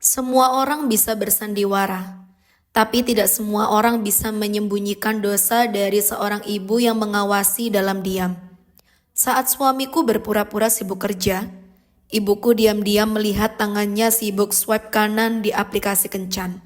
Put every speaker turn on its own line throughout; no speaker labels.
Semua orang bisa bersandiwara, tapi tidak semua orang bisa menyembunyikan dosa dari seorang ibu yang mengawasi dalam diam. Saat suamiku berpura-pura sibuk kerja, ibuku diam-diam melihat tangannya sibuk swipe kanan di aplikasi kencan.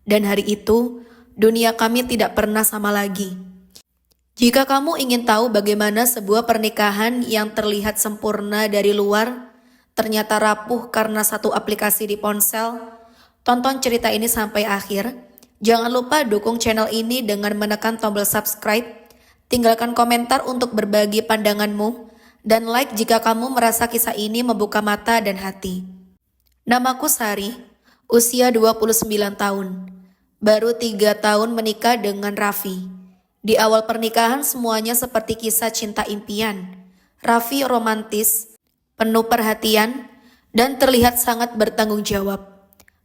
Dan hari itu, dunia kami tidak pernah sama lagi. Jika kamu ingin tahu bagaimana sebuah pernikahan yang terlihat sempurna dari luar, ternyata rapuh karena satu aplikasi di ponsel, tonton cerita ini sampai akhir. Jangan lupa dukung channel ini dengan menekan tombol subscribe, tinggalkan komentar untuk berbagi pandanganmu, dan like jika kamu merasa kisah ini membuka mata dan hati. Namaku Sari, usia 29 tahun. Baru 3 tahun menikah dengan Raffi. Di awal pernikahan semuanya seperti kisah cinta impian. Raffi romantis, penuh perhatian, dan terlihat sangat bertanggung jawab.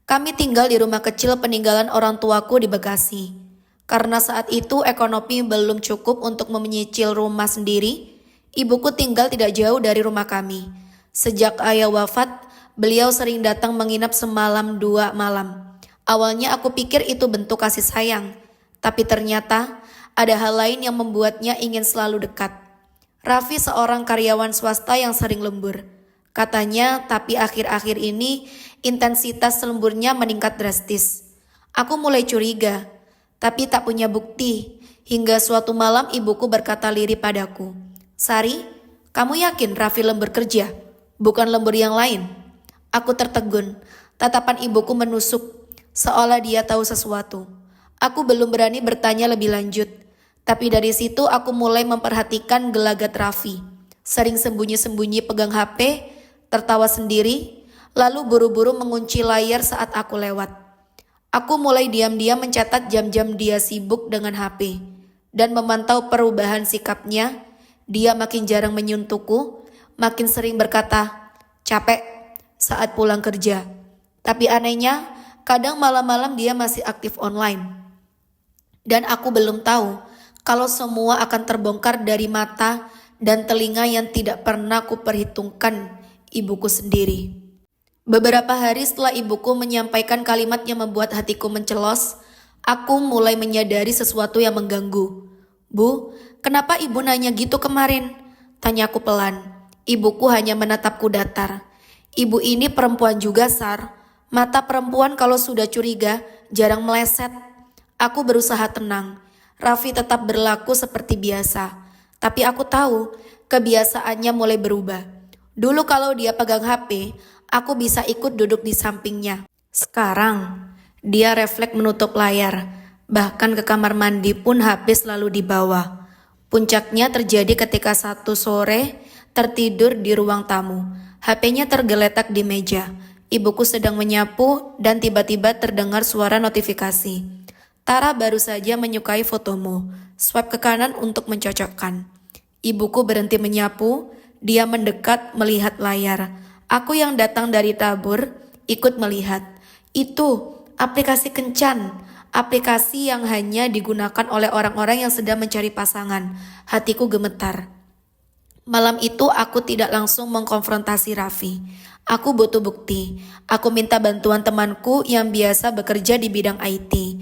Kami tinggal di rumah kecil peninggalan orang tuaku di Bekasi. Karena saat itu ekonomi belum cukup untuk menyicil rumah sendiri, ibuku tinggal tidak jauh dari rumah kami. Sejak ayah wafat, beliau sering datang menginap semalam 2 malam. Awalnya aku pikir itu bentuk kasih sayang, tapi ternyata ada hal lain yang membuatnya ingin selalu dekat. Raffi seorang karyawan swasta yang sering lembur. Katanya, tapi akhir-akhir ini intensitas lemburnya meningkat drastis. Aku mulai curiga, tapi tak punya bukti. Hingga suatu malam ibuku berkata lirih padaku, "Sari, kamu yakin Raffi lembur kerja? Bukan lembur yang lain?" Aku tertegun. Tatapan ibuku menusuk, seolah dia tahu sesuatu. Aku belum berani bertanya lebih lanjut. Tapi dari situ aku mulai memperhatikan gelagat Raffi. Sering sembunyi-sembunyi pegang HP, tertawa sendiri, lalu buru-buru mengunci layar saat aku lewat. Aku mulai diam-diam mencatat jam-jam dia sibuk dengan HP. Dan memantau perubahan sikapnya, dia makin jarang menyentuhku, makin sering berkata, "Capek," saat pulang kerja. Tapi anehnya, kadang malam-malam dia masih aktif online. Dan aku belum tahu kalau semua akan terbongkar dari mata dan telinga yang tidak pernah kuperhitungkan ibuku sendiri. Beberapa hari setelah ibuku menyampaikan kalimat yang membuat hatiku mencelos, aku mulai menyadari sesuatu yang mengganggu. "Bu, kenapa ibu nanya gitu kemarin?" tanyaku pelan. Ibuku hanya menatapku datar. "Ibu ini perempuan juga, Sar. Mata perempuan kalau sudah curiga jarang meleset." Aku berusaha tenang. Raffi tetap berlaku seperti biasa. Tapi aku tahu kebiasaannya mulai berubah. Dulu kalau dia pegang HP, aku bisa ikut duduk di sampingnya. Sekarang, dia refleks menutup layar. Bahkan ke kamar mandi pun HP selalu dibawa. Puncaknya terjadi ketika satu sore tertidur di ruang tamu. HP-nya tergeletak di meja. Ibuku sedang menyapu dan tiba-tiba terdengar suara notifikasi. "Tara baru saja menyukai fotomu." Swipe ke kanan untuk mencocokkan. Ibuku berhenti menyapu, dia mendekat melihat layar. Aku yang datang dari tabur ikut melihat. Itu aplikasi kencan, aplikasi yang hanya digunakan oleh orang-orang yang sedang mencari pasangan. Hatiku gemetar. Malam itu aku tidak langsung mengkonfrontasi Raffi. Aku butuh bukti. Aku minta bantuan temanku yang biasa bekerja di bidang IT.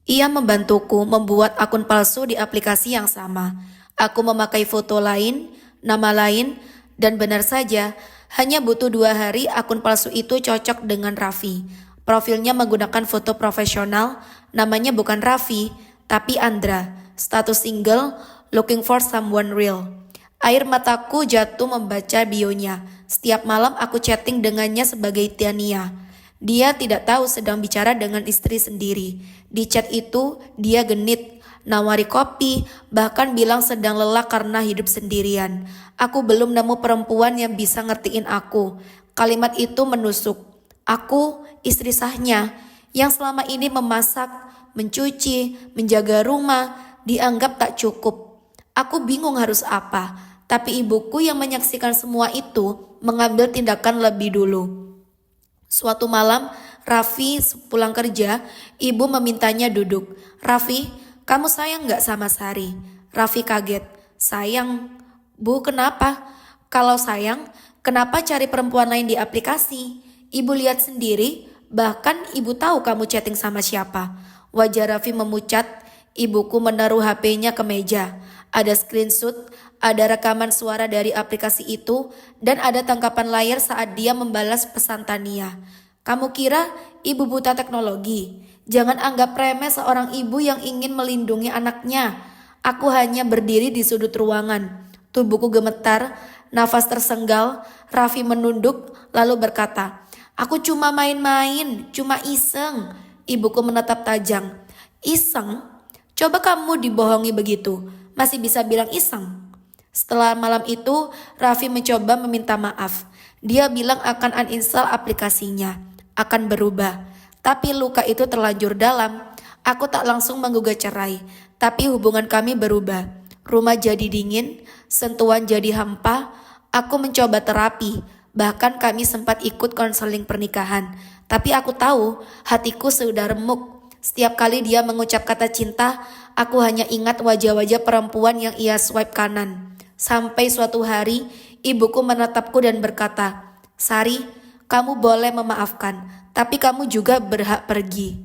Ia membantuku membuat akun palsu di aplikasi yang sama. Aku memakai foto lain, nama lain, dan benar saja, hanya butuh 2 hari akun palsu itu cocok dengan Raffi. Profilnya menggunakan foto profesional, namanya bukan Raffi, tapi Andra. Status single, looking for someone real. Air mataku jatuh membaca bionya. Setiap malam aku chatting dengannya sebagai Tiania. Dia tidak tahu sedang bicara dengan istri sendiri. Di chat itu dia genit, nawari kopi, bahkan bilang sedang lelah karena hidup sendirian. Aku belum nemu perempuan yang bisa ngertiin aku. Kalimat itu menusuk. Aku istri sahnya yang selama ini memasak, mencuci, menjaga rumah, dianggap tak cukup. Aku bingung harus apa, tapi ibuku yang menyaksikan semua itu mengambil tindakan lebih dulu. Suatu malam, Raffi pulang kerja, ibu memintanya duduk. "Raffi, kamu sayang gak sama Sari?" Raffi kaget. "Sayang? Bu, kenapa?" "Kalau sayang, kenapa cari perempuan lain di aplikasi? Ibu lihat sendiri, Bahkan ibu tahu kamu chatting sama siapa. Wajah Raffi memucat. Ibuku menaruh HP-nya ke meja. Ada screenshot, ada rekaman suara dari aplikasi itu, dan ada tangkapan layar saat dia membalas pesan Tania. Kamu kira ibu buta teknologi? Jangan anggap remeh seorang ibu yang ingin melindungi anaknya. Aku hanya berdiri di sudut ruangan. Tubuhku gemetar, nafas tersenggal. Raffi menunduk lalu berkata, "Aku cuma main-main, cuma iseng." Ibuku menatap tajam. "Iseng? Coba kamu dibohongi begitu, masih bisa bilang iseng?" Setelah malam itu, Raffi mencoba meminta maaf. Dia bilang akan uninstall aplikasinya, akan berubah. Tapi luka itu terlanjur dalam. Aku tak langsung menggugat cerai, tapi hubungan kami berubah. Rumah jadi dingin, sentuhan jadi hampa. Aku mencoba terapi, bahkan kami sempat ikut konseling pernikahan. Tapi aku tahu hatiku sudah remuk. Setiap kali dia mengucap kata cinta, aku hanya ingat wajah-wajah perempuan yang ia swipe kanan. Sampai suatu hari, ibuku menatapku dan berkata, "Sari, kamu boleh memaafkan, tapi kamu juga berhak pergi."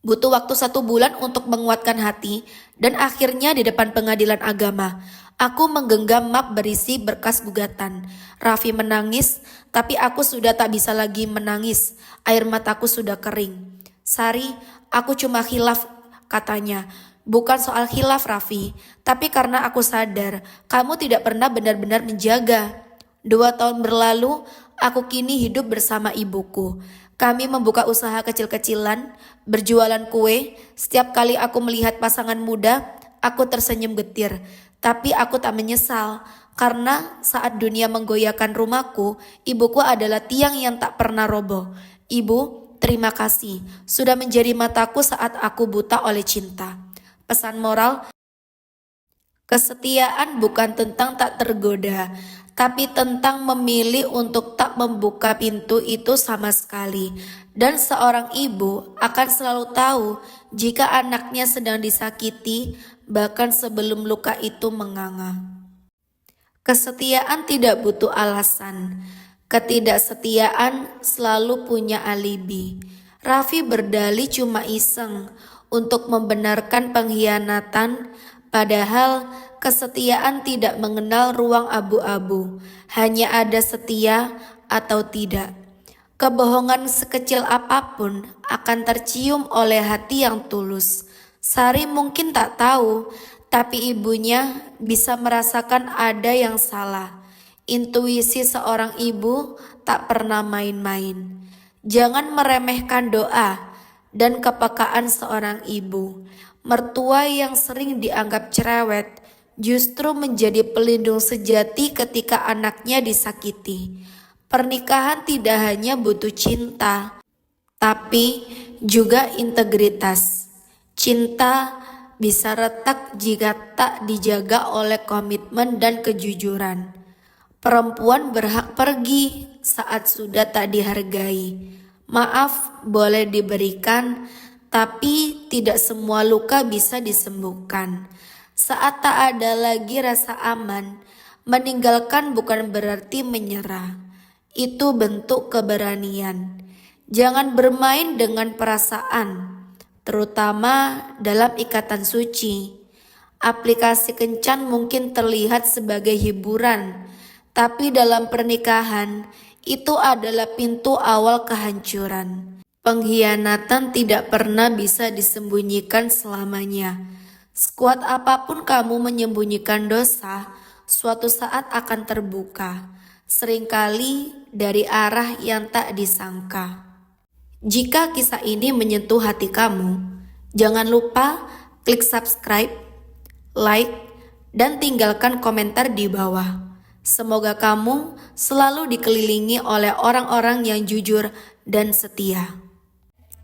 Butuh waktu 1 bulan untuk menguatkan hati, dan akhirnya di depan pengadilan agama, aku menggenggam map berisi berkas gugatan. Raffi menangis, tapi aku sudah tak bisa lagi menangis. Air mataku sudah kering. "Sari, aku cuma khilaf," katanya. "Bukan soal khilaf, Raffi, tapi karena aku sadar kamu tidak pernah benar-benar menjaga." 2 tahun berlalu, aku kini hidup bersama ibuku. Kami membuka usaha kecil-kecilan, berjualan kue. Setiap kali aku melihat pasangan muda, aku tersenyum getir. Tapi aku tak menyesal, karena saat dunia menggoyahkan rumahku, ibuku adalah tiang yang tak pernah roboh. Ibu, terima kasih sudah menjadi mataku saat aku buta oleh cinta. Pesan moral, kesetiaan bukan tentang tak tergoda, tapi tentang memilih untuk tak membuka pintu itu sama sekali. Dan seorang ibu akan selalu tahu jika anaknya sedang disakiti, bahkan sebelum luka itu menganga. Kesetiaan tidak butuh alasan. Ketidaksetiaan selalu punya alibi. Raffi berdalih cuma iseng untuk membenarkan pengkhianatan, padahal kesetiaan tidak mengenal ruang abu-abu. Hanya ada setia atau tidak. Kebohongan sekecil apapun akan tercium oleh hati yang tulus. Sari mungkin tak tahu, tapi ibunya bisa merasakan ada yang salah. Intuisi seorang ibu tak pernah main-main. Jangan meremehkan doa dan kepekaan seorang ibu. Mertua yang sering dianggap cerewet justru menjadi pelindung sejati ketika anaknya disakiti. Pernikahan tidak hanya butuh cinta, tapi juga integritas. Cinta bisa retak jika tak dijaga oleh komitmen dan kejujuran. Perempuan berhak pergi saat sudah tak dihargai. Maaf boleh diberikan, tapi tidak semua luka bisa disembuhkan. Saat tak ada lagi rasa aman, meninggalkan bukan berarti menyerah. Itu bentuk keberanian. Jangan bermain dengan perasaan, terutama dalam ikatan suci. Aplikasi kencan mungkin terlihat sebagai hiburan, tapi dalam pernikahan, itu adalah pintu awal kehancuran. Pengkhianatan tidak pernah bisa disembunyikan selamanya. Sekuat apapun kamu menyembunyikan dosa, suatu saat akan terbuka. Seringkali dari arah yang tak disangka. Jika kisah ini menyentuh hati kamu, jangan lupa klik subscribe, like, dan tinggalkan komentar di bawah. Semoga kamu selalu dikelilingi oleh orang-orang yang jujur dan setia.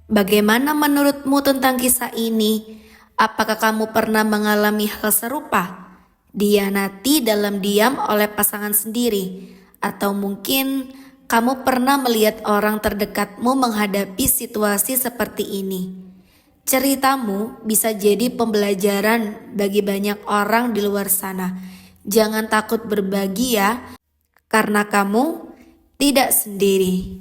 Bagaimana menurutmu tentang kisah ini? Apakah kamu pernah mengalami hal serupa? Dihianati dalam diam oleh pasangan sendiri? Atau mungkin kamu pernah melihat orang terdekatmu menghadapi situasi seperti ini? Ceritamu bisa jadi pembelajaran bagi banyak orang di luar sana. Jangan takut berbagi ya, karena kamu tidak sendiri.